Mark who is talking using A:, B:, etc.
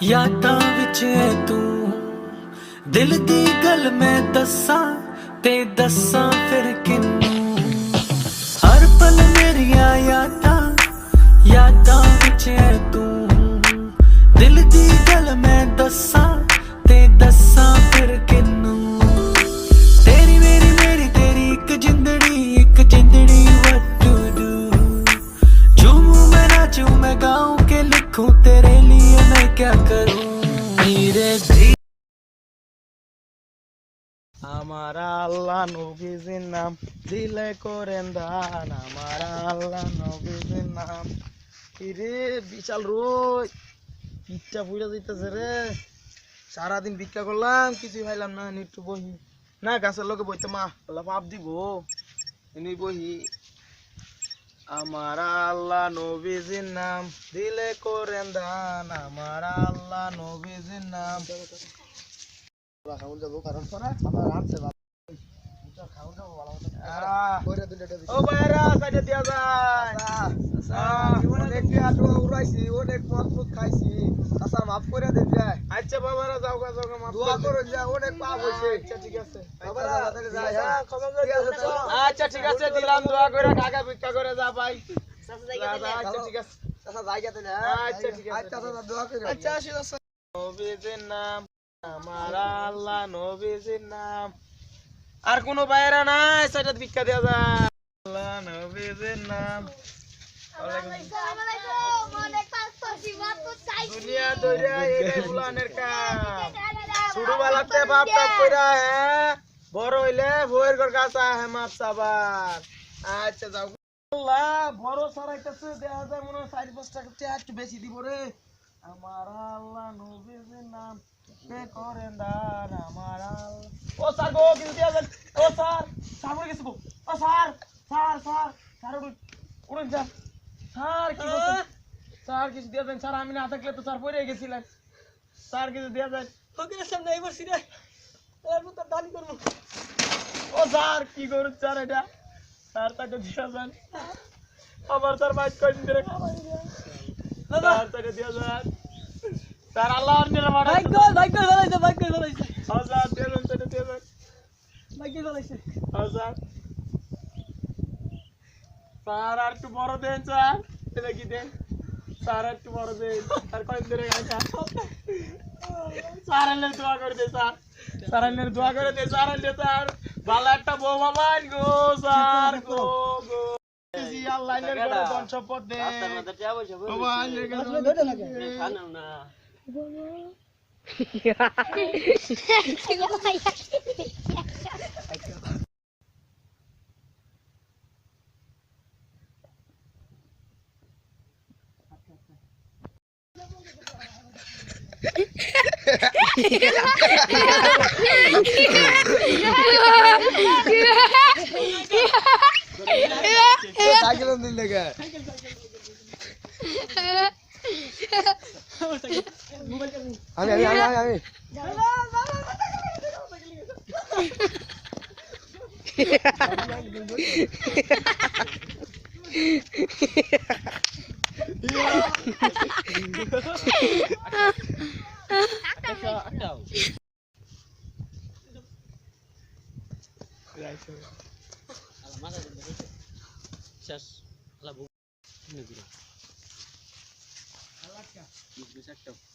A: यादां विच है तू दिल दी गल मैं दस्सां ते दस्सां फिर किन्नू हर पल मेरिया यादां विच है तू दिल दी गल मैं दस्सां ते दस्सां फिर किन्नू तेरी मेरी तेरी एक जिंदड़ी what to do झूमूं मैं नाचूं मैं गाऊं के लिखूं तेरे लिए मैं क्या करूं धीरे धीरे
B: हमारा अल्लाह नबीजिर नाम दिले करें दान हमारा अल्लाह नबीजिर नाम কিরে বিশাল রোদ পিঠটা পুড়ে যাইতেছে রে সারাদিন ভিক্ষা করলাম কিছুই খাইলাম না একটু বহি না গাছের লোকে বইতে মা বলা পাপ দিব এমনি বহি हमारा अल्लाह नबीजिर नाम दिले करें दान हमारा अल्लाह नबीजिर नाम খাউন যাব কারণ পরে আমার রামছে বাবা খাউন যাব ভালো মতো কইরা দুইটা ও বাইরা সাইডে দিয়া যায় অনেক আটো উড়াইছি অনেক মত খাইছি আচ্ছা মাফ করে দেন যায় আচ্ছা বাবারা যাও গা মাফ দোয়া করো যা অনেক পাপ হইছে আচ্ছা ঠিক আছে বাবারা তাহলে যায় ক্ষমা করে আচ্ছা ঠিক আছে দিলাম দোয়া করে কাকা ভিক্ষা করে যা ভাই আচ্ছা ঠিক আছে আচ্ছা জায়গা দেন আচ্ছা ঠিক আছে আচ্ছা দোয়া করে আচ্ছা আসি নবীজির নাম हमारा अल्लाह नबीजिर नाम আর কোন বাইরা নাই সেটা ভিক্ষা দেয়া যায় আল্লাহ নবীজির নাম দুনিয়া দইরা এই ফুলানের কাম শুরু বালাতে বাপ বাপ কইরা হ্যাঁ বড় হইলে বউয়ের ঘর কাছে হে মাপ সাবার আচ্ছা যাও আল্লাহ বড় সরাইতেছে দেয়া যায় মনে 4-5 টাকা একটু বেশি দিব রে हमारा अल्लाह नबीजिर नाम पे करें दान हमारा ओ सर गो किस दिया ओ सर बोल किसको ओ सर उड़ जा सर কি বলছেন স্যার কিছু দিয়া দেন স্যার আমি না থাকলে তো স্যার পড়ে গেছিলেন স্যার কিছু দিয়া দেন ওকে সামনে আইবার সিরা এর মত দানি করব ও স্যার কি করুন স্যার এটা স্যার তাকে দিয়া দেন আবার স্যার বাইক করে দিন রে স্যার তাকে দিয়া দেন স্যার আল্লাহর নির্মাণ বাইক চালাইছে আজাদ দেন তাকে দিয়া দেন বাইক চালাইছে আজাদ স্যার আর একটু বড় দেন স্যার এটা কি দেন স্যার একটু বড় দেন আর কয়েক ধরে গাইছা স্যার আল্লাহর দোয়া করে দে স্যার আল্লাহর দোয়া করে দে স্যার স্যার ভালো একটা বউ বাবান গো স্যার গো জি আল্লাহর ঘরে ধন সম্পদ দে রাস্তার মধ্যে টিয়া বসে বাবা আল্লাহর ঘরে ধরে লাগে খানাও না साइकिल नहीं लगा अभी শেষ আলা বুক নিয়ে দিলাম আলাকা 20 টাকা